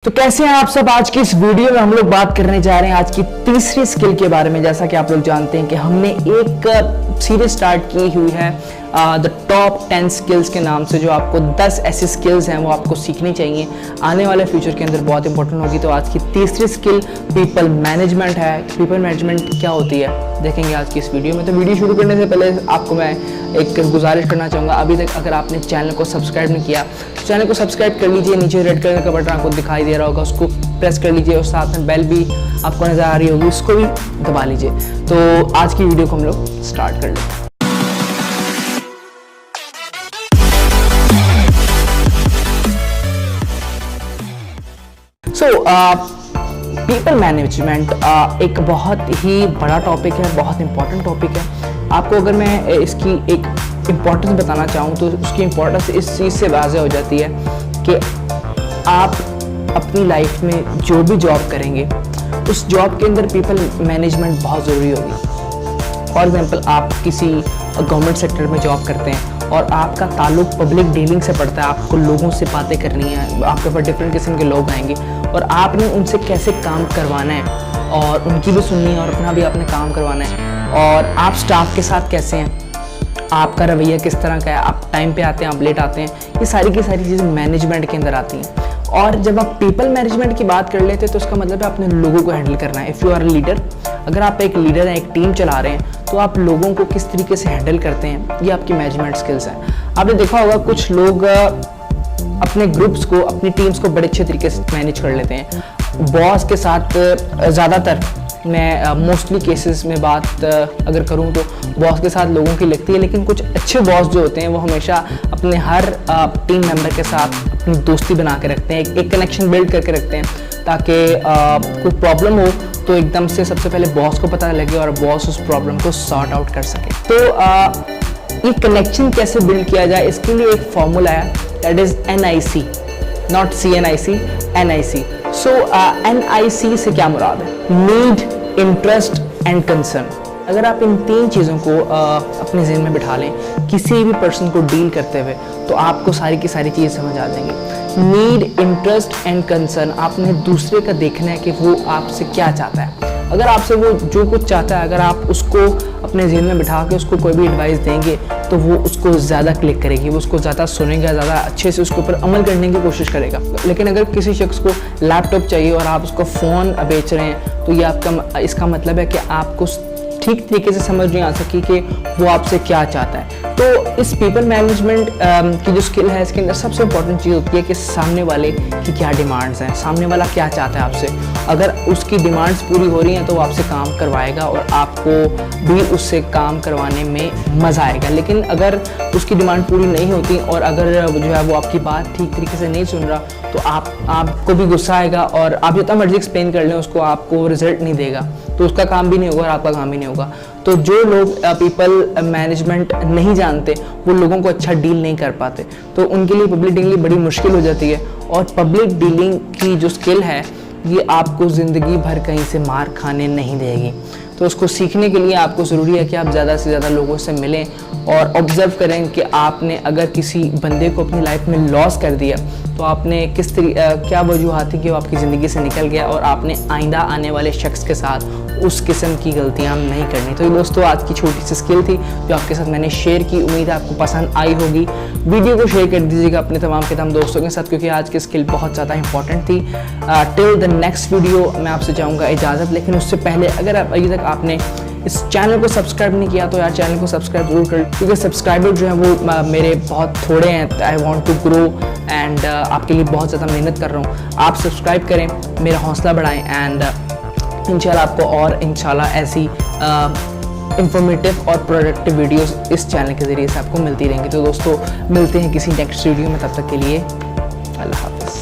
तो कैसे हैं आप सब। आज की इस वीडियो में हम लोग बात करने जा रहे हैं आज की तीसरी स्किल के बारे में। जैसा कि आप लोग जानते हैं कि हमने एक सीरीज स्टार्ट की हुई है द टॉप 10 स्किल्स के नाम से, जो आपको 10 ऐसी स्किल्स हैं वो आपको सीखनी चाहिए, आने वाले फ्यूचर के अंदर बहुत इंपॉर्टेंट होगी। तो आज की तीसरी स्किल पीपल मैनेजमेंट है। पीपल मैनेजमेंट क्या होती है देखेंगे आज की इस वीडियो में। तो वीडियो शुरू करने से पहले आपको मैं एक गुजारिश करना चाहूँगा, अभी तक अगर आपने चैनल को सब्सक्राइब नहीं किया तो चैनल को सब्सक्राइब कर लीजिए। नीचे रेड कलर का बटन आपको दिखाई दे रहा होगा, उसको प्रेस कर लीजिए और साथ में बेल भी आपको नज़र आ रही होगी, उसको भी दबा लीजिए। तो आज की वीडियो को हम लोग स्टार्ट कर लेते हैं। पीपल मैनेजमेंट एक बहुत ही बड़ा टॉपिक है, बहुत इंपॉर्टेंट टॉपिक है। आपको अगर मैं इसकी एक इम्पोर्टेंस बताना चाहूँ तो उसकी इम्पोर्टेंस इस चीज़ से वाज़ेह हो जाती है कि आप अपनी लाइफ में जो भी जॉब करेंगे उस जॉब के अंदर पीपल मैनेजमेंट बहुत ज़रूरी होगी। फॉर एग्जांपल, आप किसी गवर्नमेंट सेक्टर में जॉब करते हैं और आपका ताल्लुक पब्लिक डीलिंग से पड़ता है, आपको लोगों से बातें करनी है, आपके पास डिफरेंट किस्म के लोग आएंगे और आपने उनसे कैसे काम करवाना है और उनकी भी सुननी है और अपना भी आपने काम करवाना है। और आप स्टाफ के साथ कैसे हैं, आपका रवैया किस तरह का है, आप टाइम पे आते हैं, आप लेट आते हैं, ये सारी की सारी चीज़ें मैनेजमेंट के अंदर आती हैं। और जब आप पीपल मैनेजमेंट की बात कर लेते हैं तो उसका मतलब है आपने लोगों को हैंडल करना है। इफ़ यू आर लीडर, अगर आप एक लीडर हैं, एक टीम चला रहे हैं, तो आप लोगों को किस तरीके से हैंडल करते हैं, ये आपकी मैनेजमेंट स्किल्स हैं। आपने देखा होगा कुछ लोग अपने ग्रुप्स को, अपनी टीम्स को बड़े अच्छे तरीके से मैनेज कर लेते हैं। बॉस के साथ ज़्यादातर मैं मोस्टली केसेस में बात अगर करूं तो बॉस के साथ लोगों की लगती है, लेकिन कुछ अच्छे बॉस जो होते हैं वो हमेशा अपने हर टीम मेंबर के साथ अपनी दोस्ती बना के रखते हैं, एक कनेक्शन बिल्ड करके रखते हैं ताकि कोई प्रॉब्लम हो तो एकदम से सबसे पहले बॉस को पता लगे और बॉस उस प्रॉब्लम को सॉर्ट आउट कर सके। तो ये कनेक्शन कैसे बिल्ड किया जाए, इसके लिए एक फॉर्मूला है, that is NIC, not CNIC, NIC। So NIC से क्या मुराद है? Need, interest and concern. अगर आप इन तीन चीज़ों को अपने ज़हन में बिठा लें किसी भी पर्सन को डील करते हुए, तो आपको सारी की सारी चीज़ समझ आ जाएंगी। नीड, इंटरेस्ट एंड कंसर्न, आपने दूसरे का देखना है कि वो आपसे क्या चाहता है। अगर आपसे वो जो कुछ चाहता है, अगर आप उसको अपने ज़हन में बिठा के उसको कोई भी एडवाइस देंगे तो वो उसको ज़्यादा क्लिक करेगी, वो उसको ज़्यादा सुनेगा, ज़्यादा अच्छे से उसके ऊपर अमल करने की कोशिश करेगा। लेकिन अगर किसी शख्स को लैपटॉप चाहिए और आप उसको फ़ोन बेच रहे हैं तो ये इसका मतलब है कि आपको ठीक तरीके से समझ नहीं आ सकी कि वो आपसे क्या चाहता है। तो इस पीपल मैनेजमेंट की जो स्किल है, इसके अंदर सबसे इंपॉर्टेंट चीज़ होती है कि सामने वाले की क्या डिमांड्स हैं, सामने वाला क्या चाहता है आपसे। अगर उसकी डिमांड्स पूरी हो रही हैं तो वो आपसे काम करवाएगा और आपको भी उससे काम करवाने में मज़ा आएगा। लेकिन अगर उसकी डिमांड पूरी नहीं होती और अगर जो है वो आपकी बात ठीक तरीके से नहीं सुन रहा तो आपको भी गुस्सा आएगा और आप जितना मर्जी एक्सप्लेन कर लें उसको, आपको रिजल्ट नहीं देगा, तो उसका काम भी नहीं होगा और आपका काम भी नहीं होगा। तो जो लोग पीपल मैनेजमेंट नहीं जानते वो लोगों को अच्छा डील नहीं कर पाते, तो उनके लिए पब्लिक डीलिंग बड़ी मुश्किल हो जाती है। और पब्लिक डीलिंग की जो स्किल है ये आपको ज़िंदगी भर कहीं से मार खाने नहीं देगी। तो उसको सीखने के लिए आपको ज़रूरी है कि आप ज़्यादा से ज़्यादा लोगों से मिलें और ऑब्ज़र्व करें कि आपने अगर किसी बंदे को अपनी लाइफ में लॉस कर दिया तो आपने क्या वजूहात थी कि वो आपकी ज़िंदगी से निकल गया और आपने आइंदा आने वाले शख्स के साथ उस किस्म की गलतियां नहीं करनी। तो ये दोस्तों आज की छोटी सी स्किल थी जो आपके साथ मैंने शेयर की, उम्मीद है आपको पसंद आई होगी। वीडियो को शेयर कर दीजिएगा अपने तमाम दोस्तों के साथ, क्योंकि आज की स्किल बहुत ज़्यादा इंपॉर्टेंट थी। टिल द नेक्स्ट वीडियो मैं आपसे चाहूँगा इजाज़त, लेकिन उससे पहले अगर आप अभी तक आपने इस चैनल को सब्सक्राइब नहीं किया तो यार चैनल को सब्सक्राइब जरूर कर, क्योंकि सब्सक्राइबर जो हैं वो मेरे बहुत थोड़े हैं। I want to grow and आपके लिए बहुत ज़्यादा मेहनत कर रहा हूँ। आप सब्सक्राइब करें, मेरा हौसला बढ़ाएं एंड इंशाल्लाह आपको और इंशाल्लाह ऐसी इंफॉर्मेटिव और प्रोडक्टिव वीडियोस इस चैनल के ज़रिए से आपको मिलती रहेंगी। तो दोस्तों मिलते हैं किसी नेक्स्ट वीडियो में, तब तक के लिए अल्लाह हाफ़िज़।